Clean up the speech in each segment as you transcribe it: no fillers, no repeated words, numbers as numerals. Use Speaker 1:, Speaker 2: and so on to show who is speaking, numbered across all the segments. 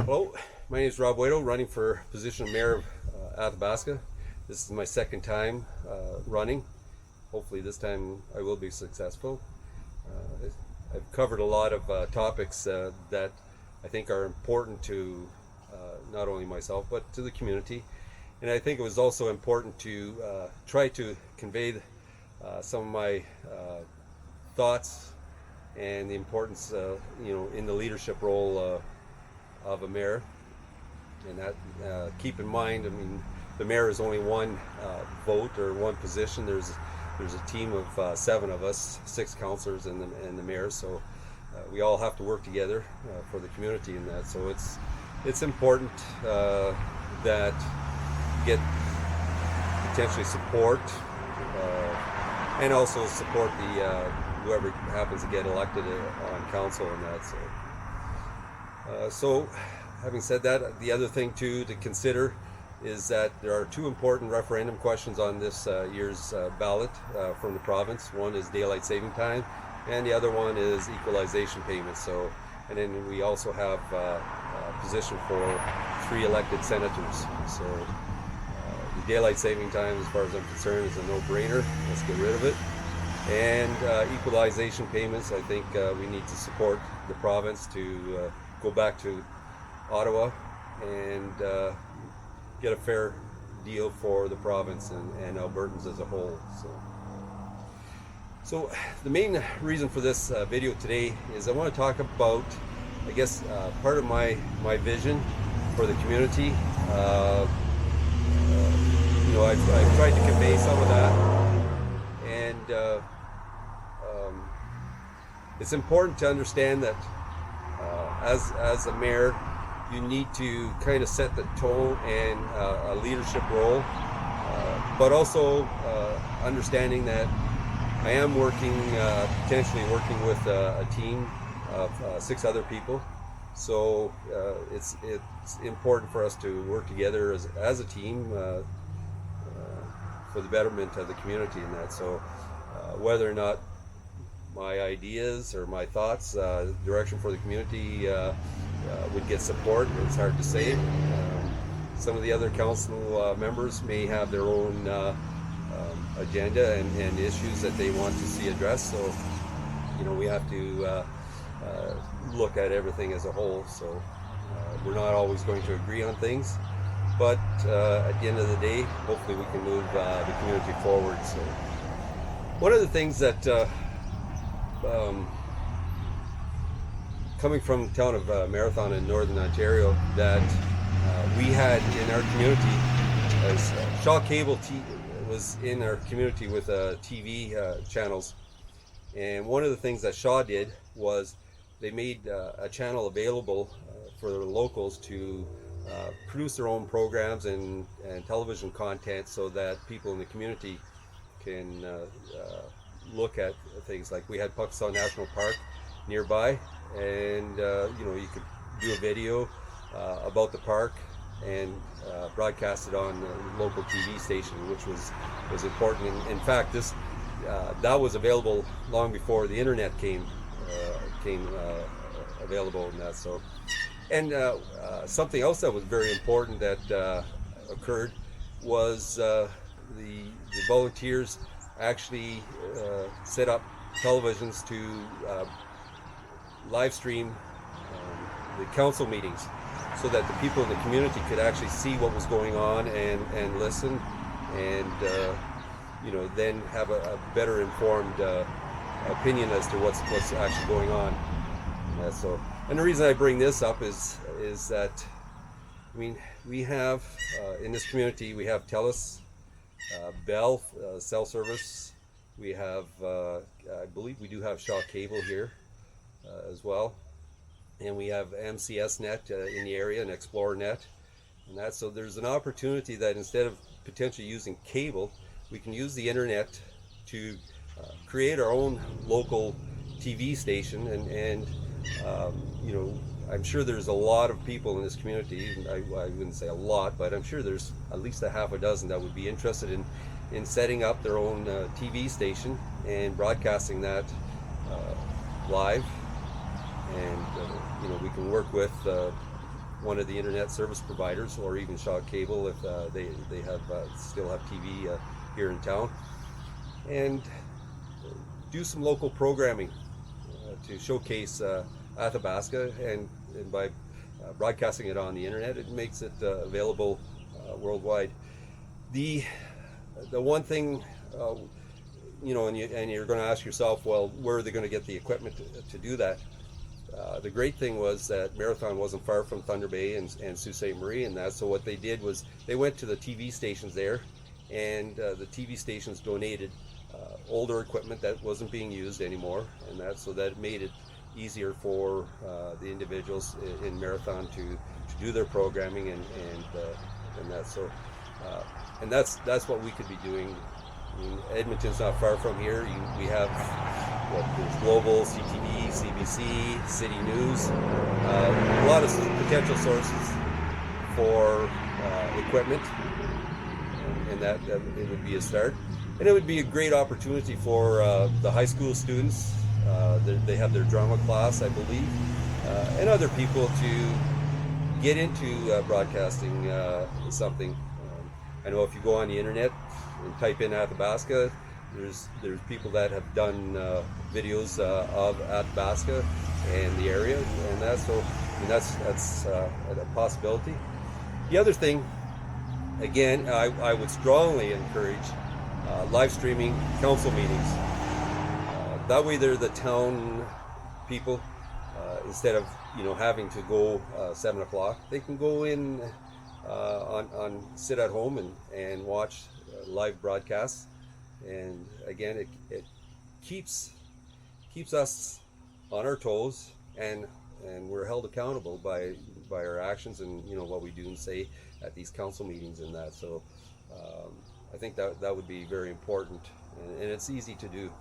Speaker 1: Hello, my name is Rob Waito, running for position of mayor of Athabasca. This is my second time running. Hopefully this time I will be successful. I've covered a lot of topics that I think are important to not only myself but to the community. And I think it was also important to try to convey some of my thoughts and the importance, in the leadership role of a mayor. And that, keep in mind, I mean, the mayor is only one vote or one position. There's a team of 7 of us, 6 councillors and the mayor. So we all have to work together for the community in that. So it's important that get potentially support and also support the whoever happens to get elected on council and that. So having said that, the other thing too to consider is that there are 2 important referendum questions on this year's ballot from the province. One is daylight saving time, and the other one is equalization payments. So, and then we also have a position for 3 elected senators. So the daylight saving time, as far as I'm concerned, is a no-brainer. Let's get rid of it. And equalization payments, I think we need to support the province to go back to Ottawa and get a fair deal for the province and Albertans as a whole. So the main reason for this video today is I want to talk about, I guess, part of my vision for the community. I've tried to convey some of that, and it's important to understand that as a mayor, you need to kind of set the tone and a leadership role, but also understanding that I am potentially working with a team of 6 other people. So it's important for us to work together as a team for the betterment of the community and that. So whether or not my ideas or my thoughts, direction for the community would get support, it's hard to say. Some of the other council members may have their own agenda and issues that they want to see addressed. So, we have to look at everything as a whole. So we're not always going to agree on things, but at the end of the day, hopefully we can move the community forward. So one of the things that coming from the town of Marathon in Northern Ontario, that we had in our community, as Shaw Cable was in our community with TV channels, and one of the things that Shaw did was they made a channel available for the locals to produce their own programs and television content, so that people in the community can look at things. Like we had Puxon National Park nearby, and you could do a video about the park and broadcast it on the local TV station, which was important. In fact, that was available long before the internet came available and that. So, and something else that was very important that occurred was the volunteers actually set up televisions to live stream the council meetings, so that the people in the community could actually see what was going on and listen, and then have a better informed opinion as to what's actually going on. And the reason I bring this up is that, I mean, we have in this community, we have TELUS, Bell cell service. We have, I believe we do have Shaw Cable here as well, and we have MCS Net in the area, and Explorer Net, and that. So there's an opportunity that instead of potentially using cable, we can use the internet to create our own local TV station, and I'm sure there's a lot of people in this community, I wouldn't say a lot, but I'm sure there's at least a half a dozen that would be interested in setting up their own TV station and broadcasting that live. And we can work with one of the internet service providers, or even Shaw Cable if they have still have TV here in town, and do some local programming to showcase Athabasca, and by broadcasting it on the internet, it makes it available worldwide. The one thing, and you're going to ask yourself, well, where are they going to get the equipment to do that? The great thing was that Marathon wasn't far from Thunder Bay and Sault Ste. Marie, and that. So what they did was they went to the TV stations there, and the TV stations donated older equipment that wasn't being used anymore, and that, so that made it easier for the individuals in Marathon to do their programming and that. So and that's what we could be doing. I mean, Edmonton's not far from here. We have there's Global, CTV, CBC, City News, a lot of potential sources for equipment, and that it would be a start. And it would be a great opportunity for the high school students. They have their drama class, I believe, and other people to get into broadcasting something. I know if you go on the internet and type in Athabasca, there's people that have done videos of Athabasca and the area, and that's so. I mean, that's a possibility. The other thing, again, I would strongly encourage live streaming council meetings. That way, they're the town people. Instead of having to go 7 o'clock, they can go in on sit at home and watch live broadcasts. And again, it keeps us on our toes, and we're held accountable by our actions and what we do and say at these council meetings and that. So I think that would be very important, and it's easy to do.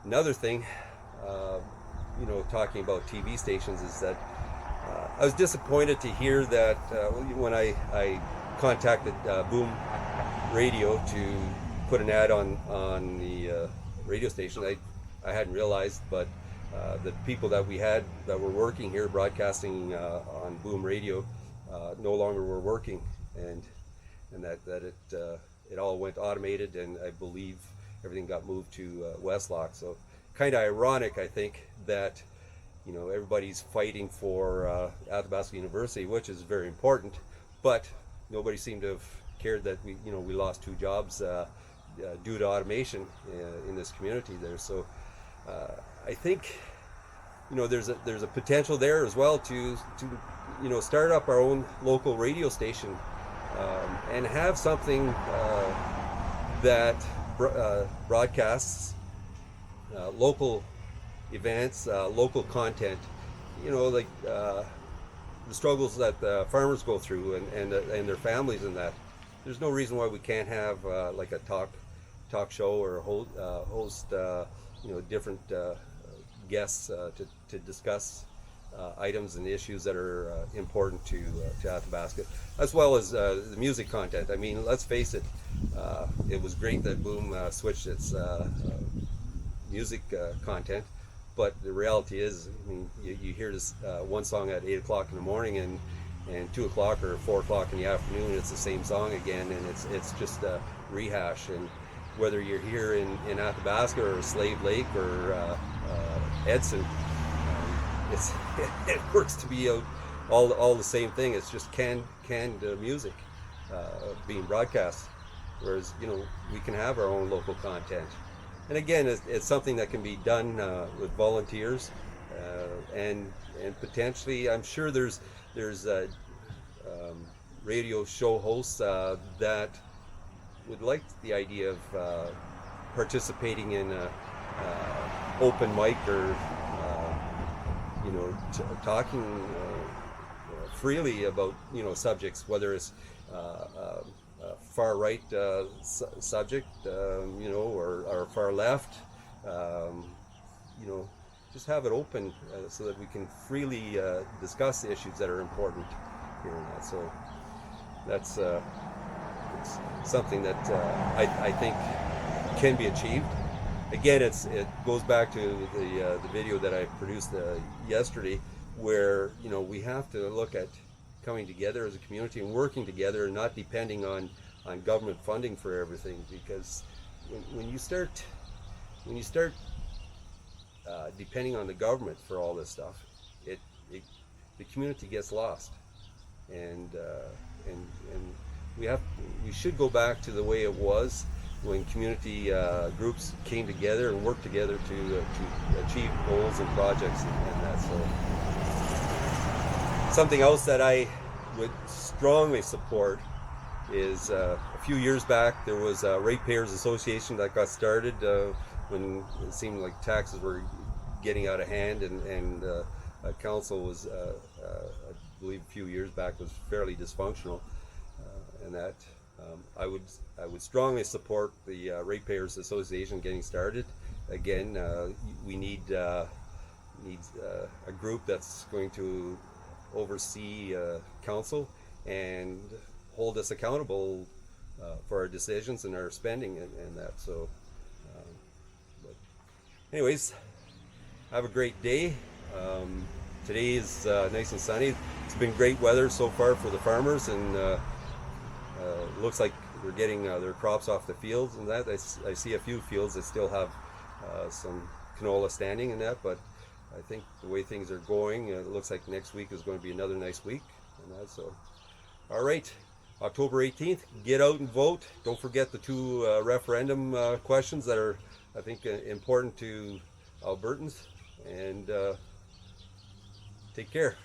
Speaker 1: Another thing, talking about TV stations, is that I was disappointed to hear that when I contacted Boom Radio to put an ad on the radio station, I hadn't realized, but the people that we had that were working here broadcasting on Boom Radio no longer were working, and that it all went automated, and I believe everything got moved to Westlock. So kind of ironic, I think, that everybody's fighting for Athabasca University, which is very important, but nobody seemed to have cared that we lost 2 jobs due to automation in this community there. So I think there's a potential there as well to start up our own local radio station and have something that broadcasts local events, local content, like the struggles that farmers go through and their families and that. There's no reason why we can't have like a talk show or host different guests to discuss items and issues that are important to Athabasca, as well as the music content. I mean, let's face it, it was great that Boom switched its music content, but the reality is, I mean, you hear this one song at 8 o'clock in the morning and 2 o'clock or 4 o'clock in the afternoon, it's the same song again, and it's just a rehash. And whether you're here in Athabasca or Slave Lake or Edson, it works to be all the same thing. It's just canned music being broadcast, whereas we can have our own local content. And again, it's something that can be done with volunteers, and potentially, I'm sure there's radio show hosts that would like the idea of participating in open mic or talking freely about subjects, whether it's far right subject, or far left, just have it open so that we can freely discuss the issues that are important here and that. So that's it's something that I think can be achieved. Again, it goes back to the video that I produced yesterday, where, you know, we have to look at coming together as a community and working together and not depending on government funding for everything, because when you start depending on the government for all this stuff, the community gets lost, and we should go back to the way it was when community groups came together and worked together to achieve goals and projects and that. So something else that I would strongly support is a few years back there was a Ratepayers Association that got started when it seemed like taxes were getting out of hand, and council was, I believe a few years back, was fairly dysfunctional, and that I would strongly support the Ratepayers Association getting started again. We need a group that's going to oversee council and hold us accountable for our decisions and our spending and that. So, but anyways, have a great day. Today is nice and sunny. It's been great weather so far for the farmers, and looks like they're getting their crops off the fields and that. I see a few fields that still have some canola standing and that, but I think the way things are going, it looks like next week is going to be another nice week and that. So, all right, October 18th, get out and vote. Don't forget the two referendum questions that are, I think, important to Albertans, and take care.